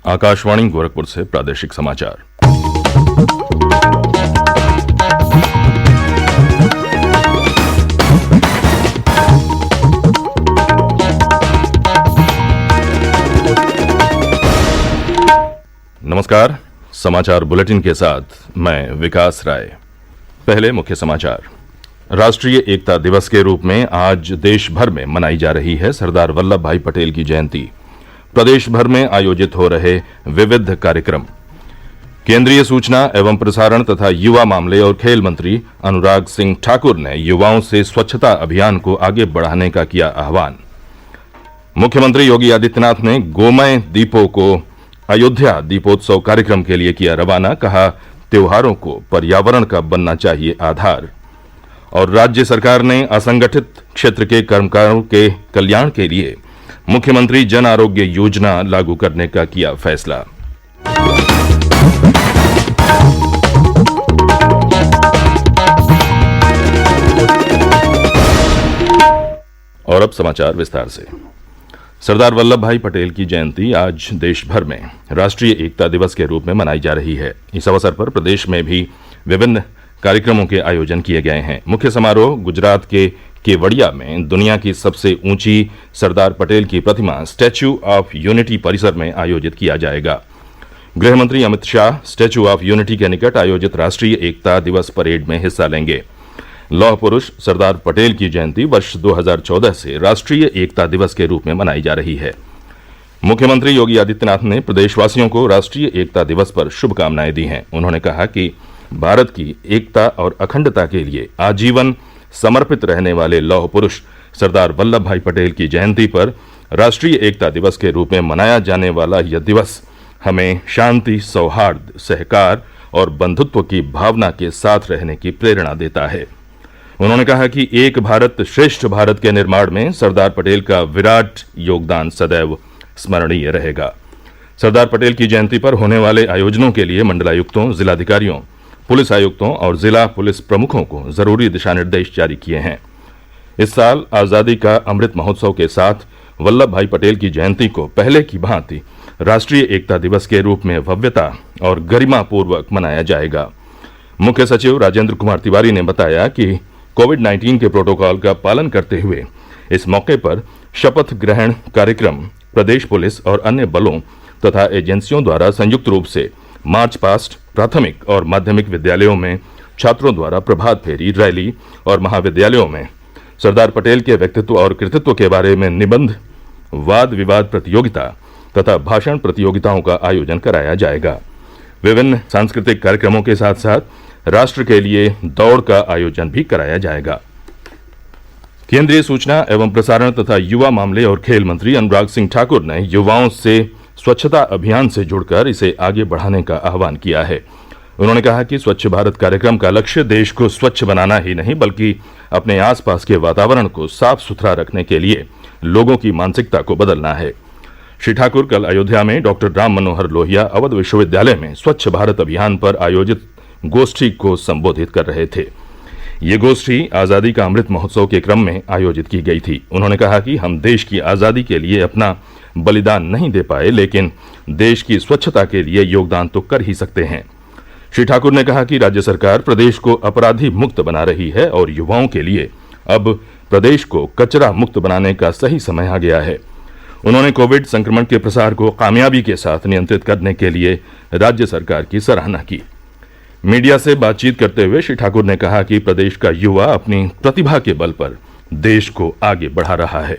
आकाशवाणी गोरखपुर से प्रादेशिक समाचार। नमस्कार, समाचार बुलेटिन के साथ मैं विकास राय। पहले मुख्य समाचार। राष्ट्रीय एकता दिवस के रूप में आज देश भर में मनाई जा रही है सरदार वल्लभ भाई पटेल की जयंती। प्रदेश भर में आयोजित हो रहे विविध कार्यक्रम। केंद्रीय सूचना एवं प्रसारण तथा युवा मामले और खेल मंत्री अनुराग सिंह ठाकुर ने युवाओं से स्वच्छता अभियान को आगे बढ़ाने का किया आह्वान। मुख्यमंत्री योगी आदित्यनाथ ने गोमय दीपों को अयोध्या दीपोत्सव कार्यक्रम के लिए किया रवाना। कहा, त्योहारों को पर्यावरण का बनना चाहिए आधार। और राज्य सरकार ने असंगठित क्षेत्र के कर्मकारों के कल्याण के लिए मुख्यमंत्री जन आरोग्य योजना लागू करने का किया फैसला। और अब समाचार विस्तार से। सरदार वल्लभ भाई पटेल की जयंती आज देश भर में राष्ट्रीय एकता दिवस के रूप में मनाई जा रही है। इस अवसर पर प्रदेश में भी विभिन्न कार्यक्रमों के आयोजन किए गए हैं। मुख्य समारोह गुजरात के केवड़िया में दुनिया की सबसे ऊंची सरदार पटेल की प्रतिमा स्टैच्यू ऑफ यूनिटी परिसर में आयोजित किया जाएगा। गृह मंत्री Amit Shah statue of unity के निकट आयोजित राष्ट्रीय एकता दिवस परेड में हिस्सा लेंगे। लौह पुरुष सरदार पटेल की जयंती वर्ष 2014 से राष्ट्रीय एकता दिवस के रूप में मनाई जा रही है। मुख्यमंत्री योगी आदित्यनाथ ने प्रदेशवासियों को राष्ट्रीय एकता दिवस पर शुभकामनाएं दी हैं। उन्होंने कहा कि भारत की एकता और अखंडता के लिए आजीवन समर्पित रहने वाले लौह पुरुष सरदार वल्लभ भाई पटेल की जयंती पर राष्ट्रीय एकता दिवस के रूप में मनाया जाने वाला यह दिवस हमें शांति, सौहार्द, सहकार और बंधुत्व की भावना के साथ रहने की प्रेरणा देता है। उन्होंने कहा कि एक भारत श्रेष्ठ भारत के निर्माण में सरदार पटेल का विराट योगदान सदैव स्मरणीय रहेगा। सरदार पटेल की जयंती पर होने वाले आयोजनों के लिए मंडलायुक्तों, जिलाधिकारियों, पुलिस आयुक्तों और जिला पुलिस प्रमुखों को जरूरी दिशा निर्देश जारी किए हैं। इस साल आजादी का अमृत महोत्सव के साथ वल्लभ भाई पटेल की जयंती को पहले की भांति राष्ट्रीय एकता दिवस के रूप में भव्यता और गरिमा पूर्वक मनाया जाएगा। मुख्य सचिव राजेंद्र कुमार तिवारी ने बताया कि कोविड-19 के प्रोटोकॉल का पालन करते हुए इस मौके पर शपथ ग्रहण कार्यक्रम प्रदेश पुलिस और अन्य बलों तथा एजेंसियों द्वारा संयुक्त रूप से मार्च पास्ट, प्राथमिक और माध्यमिक विद्यालयों में छात्रों द्वारा प्रभात फेरी, रैली और महाविद्यालयों में सरदार पटेल के व्यक्तित्व और कृतित्व के बारे में निबंध, वाद विवाद प्रतियोगिता तथा भाषण प्रतियोगिताओं का आयोजन कराया जाएगा। विभिन्न सांस्कृतिक कार्यक्रमों के साथ साथ राष्ट्र के लिए दौड़ का आयोजन भी कराया जाएगा। केंद्रीय सूचना एवं प्रसारण तथा युवा मामले और खेल मंत्री अनुराग सिंह ठाकुर ने युवाओं से स्वच्छता अभियान से जुड़कर इसे आगे बढ़ाने का आह्वान किया है। उन्होंने कहा कि स्वच्छ भारत कार्यक्रम का लक्ष्य देश को स्वच्छ बनाना ही नहीं बल्कि अपने आसपास के वातावरण को साफ सुथरा रखने के लिए लोगों की मानसिकता को बदलना है। श्री ठाकुर कल अयोध्या में डॉक्टर राम मनोहर लोहिया अवध विश्वविद्यालय में स्वच्छ भारत अभियान पर आयोजित गोष्ठी को संबोधित कर रहे थे। ये गोष्ठी आजादी का अमृत महोत्सव के क्रम में आयोजित की गई थी। उन्होंने कहा कि हम देश की आजादी के लिए अपना बलिदान नहीं दे पाए, लेकिन देश की स्वच्छता के लिए योगदान तो कर ही सकते हैं। श्री ठाकुर ने कहा कि राज्य सरकार प्रदेश को अपराधी मुक्त बना रही है और युवाओं के लिए अब प्रदेश को कचरा मुक्त बनाने का सही समय आ गया है। उन्होंने कोविड संक्रमण के प्रसार को कामयाबी के साथ नियंत्रित करने के लिए राज्य सरकार की सराहना की। मीडिया से बातचीत करते हुए श्री ठाकुर ने कहा कि प्रदेश का युवा अपनी प्रतिभा के बल पर देश को आगे बढ़ा रहा है।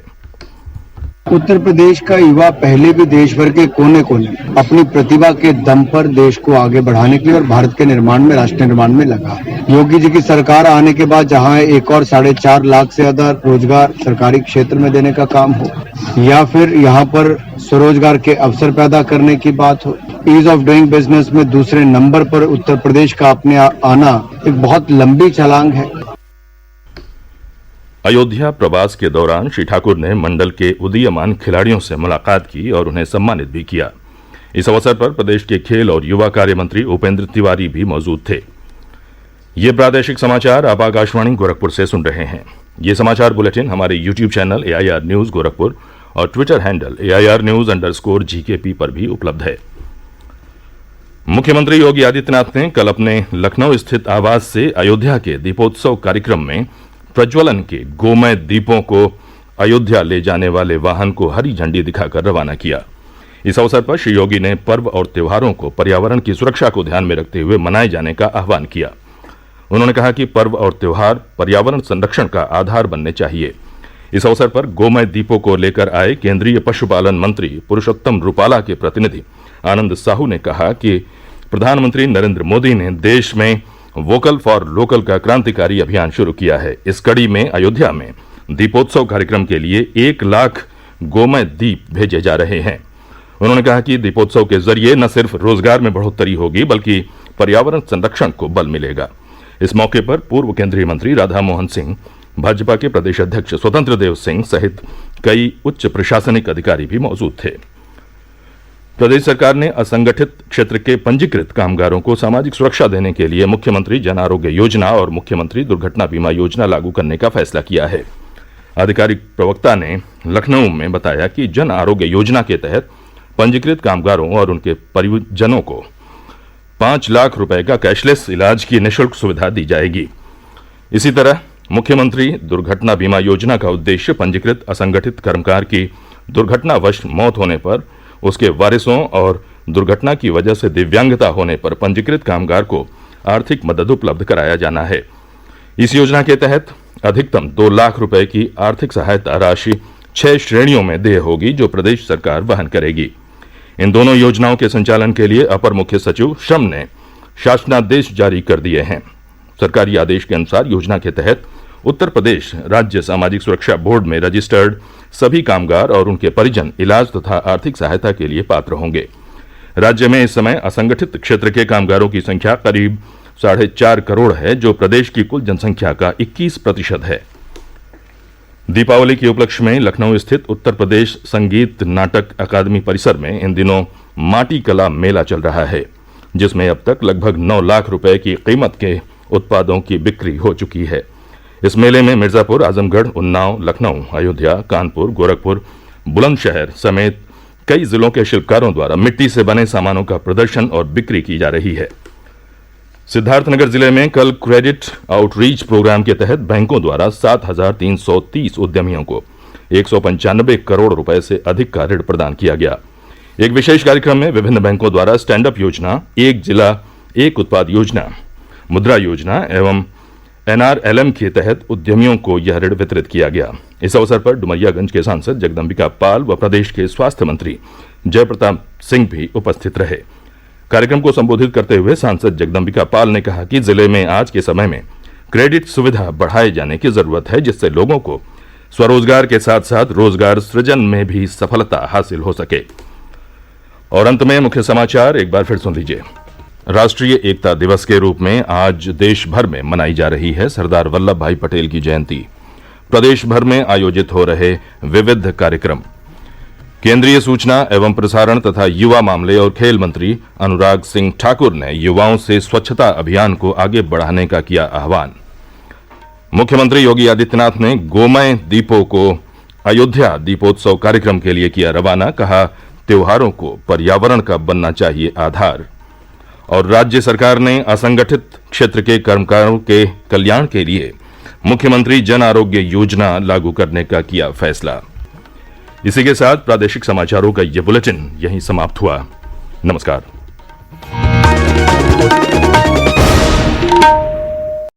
उत्तर प्रदेश का युवा पहले भी देश भर के कोने कोने अपनी प्रतिभा के दम पर देश को आगे बढ़ाने के लिए और भारत के निर्माण में, राष्ट्र निर्माण में लगा है। योगी जी की सरकार आने के बाद जहां एक और 4.5 लाख से ज्यादा रोजगार सरकारी क्षेत्र में देने का काम हो या फिर यहां पर स्वरोजगार के अवसर पैदा करने की बात हो, ईज ऑफ डूइंग बिजनेस में दूसरे नंबर पर उत्तर प्रदेश का अपने आना एक बहुत लंबी छलांग है। अयोध्या प्रवास के दौरान श्री ठाकुर ने मंडल के उदीयमान खिलाड़ियों से मुलाकात की और उन्हें सम्मानित भी किया। इस अवसर पर प्रदेश के खेल और युवा कार्य मंत्री उपेंद्र तिवारी भी मौजूद थे। ये प्रादेशिक समाचार आप आकाशवाणी गोरखपुर से सुन रहे हैं। ये समाचार बुलेटिन हमारे YouTube channel AIR news Gorakhpur और ट्विटर हैंडल AIR News_GKP पर भी उपलब्ध है। मुख्यमंत्री योगी आदित्यनाथ ने कल अपने लखनऊ स्थित आवास से अयोध्या के दीपोत्सव कार्यक्रम में प्रज्वलन के गोमय दीपों को अयोध्या ले जाने वाले वाहन को हरी झंडी दिखाकर रवाना किया। इस अवसर पर श्री योगी ने पर्व और त्योहारों को पर्यावरण की सुरक्षा को ध्यान में रखते हुए मनाए जाने का आह्वान किया। उन्होंने कहा कि पर्व और त्योहार पर्यावरण संरक्षण का आधार बनने चाहिए। इस अवसर पर गोमय दीपों को लेकर आए केंद्रीय पशुपालन मंत्री पुरुषोत्तम रूपाला के प्रतिनिधि आनंद साहू ने कहा कि प्रधानमंत्री नरेंद्र मोदी ने देश में वोकल फॉर लोकल का क्रांतिकारी अभियान शुरू किया है। इस कड़ी में अयोध्या में दीपोत्सव कार्यक्रम के लिए 1 लाख गोमय दीप भेजे जा रहे हैं। उन्होंने कहा कि दीपोत्सव के जरिए न सिर्फ रोजगार में बढ़ोतरी होगी बल्कि पर्यावरण संरक्षण को बल मिलेगा। इस मौके पर पूर्व केंद्रीय मंत्री राधा मोहन सिंह, भाजपा के प्रदेश अध्यक्ष स्वतंत्र देव सिंह सहित कई उच्च प्रशासनिक अधिकारी भी मौजूद थे। प्रदेश सरकार ने असंगठित क्षेत्र के पंजीकृत कामगारों को सामाजिक सुरक्षा देने के लिए मुख्यमंत्री जन आरोग्य योजना और मुख्यमंत्री दुर्घटना बीमा योजना लागू करने का फैसला किया है। आधिकारिक प्रवक्ता ने लखनऊ में बताया कि जन आरोग्य योजना के तहत पंजीकृत कामगारों और उनके परिजनों को 5 लाख रुपए का कैशलेस इलाज की निःशुल्क सुविधा दी जाएगी। इसी तरह मुख्यमंत्री दुर्घटना बीमा योजना का उद्देश्य पंजीकृत असंगठित कर्मकार की दुर्घटनावश मौत होने पर उसके वारिसों और दुर्घटना की वजह से दिव्यांगता होने पर पंजीकृत कामगार को आर्थिक मदद उपलब्ध कराया जाना है। इस योजना के तहत अधिकतम 2 लाख रुपए की आर्थिक सहायता राशि 6 श्रेणियों में देय होगी, जो प्रदेश सरकार वहन करेगी। इन दोनों योजनाओं के संचालन के लिए अपर मुख्य सचिव श्रम ने शासनादेश जारी कर दिए हैं। सरकारी आदेश के अनुसार योजना के तहत उत्तर प्रदेश राज्य सामाजिक सुरक्षा बोर्ड में रजिस्टर्ड सभी कामगार और उनके परिजन इलाज तथा आर्थिक सहायता के लिए पात्र होंगे। राज्य में इस समय असंगठित क्षेत्र के कामगारों की संख्या करीब 4.5 करोड़ है, जो प्रदेश की कुल जनसंख्या का 21% है। दीपावली के उपलक्ष्य में लखनऊ स्थित उत्तर प्रदेश संगीत नाटक अकादमी परिसर में इन दिनों माटी कला मेला चल रहा है, जिसमें अब तक लगभग 9 लाख रुपए की कीमत के उत्पादों की बिक्री हो चुकी है। इस मेले में मिर्जापुर, आजमगढ़, उन्नाव, लखनऊ, अयोध्या, कानपुर, गोरखपुर, बुलंदशहर समेत कई जिलों के शिल्पकारों द्वारा मिट्टी से बने सामानों का प्रदर्शन और बिक्री की जा रही है। सिद्धार्थनगर जिले में कल क्रेडिट आउटरीच प्रोग्राम के तहत बैंकों द्वारा 7,330 उद्यमियों को 195 करोड़ रुपए से अधिक का ऋण प्रदान किया गया। एक विशेष कार्यक्रम में विभिन्न बैंकों द्वारा स्टैंड अप योजना, एक जिला एक उत्पाद योजना, मुद्रा योजना एवं NRLM के तहत उद्यमियों को यह ऋण वितरित किया गया। इस अवसर पर डुमरियागंज के सांसद जगदम्बिका पाल व प्रदेश के स्वास्थ्य मंत्री जयप्रताप सिंह भी उपस्थित रहे। कार्यक्रम को संबोधित करते हुए सांसद जगदम्बिका पाल ने कहा कि जिले में आज के समय में क्रेडिट सुविधा बढ़ाए जाने की जरूरत है, जिससे लोगों को स्वरोजगार के साथ साथ रोजगार सृजन में भी सफलता हासिल हो सके। और अंत में मुख्य समाचार एक बार फिर सुन लीजिए। राष्ट्रीय एकता दिवस के रूप में आज देश भर में मनाई जा रही है सरदार वल्लभ भाई पटेल की जयंती। प्रदेश भर में आयोजित हो रहे विविध कार्यक्रम। केंद्रीय सूचना एवं प्रसारण तथा युवा मामले और खेल मंत्री अनुराग सिंह ठाकुर ने युवाओं से स्वच्छता अभियान को आगे बढ़ाने का किया आह्वान। मुख्यमंत्री योगी आदित्यनाथ ने गोमय दीपों को अयोध्या दीपोत्सव कार्यक्रम के लिए किया रवाना। कहा, त्योहारों को पर्यावरण का बनना चाहिए आधार। और राज्य सरकार ने असंगठित क्षेत्र के कर्मकारों के कल्याण के लिए मुख्यमंत्री जन आरोग्य योजना लागू करने का किया फैसला। इसी के साथ प्रादेशिक समाचारों का ये बुलेटिन यहीं समाप्त हुआ। नमस्कार।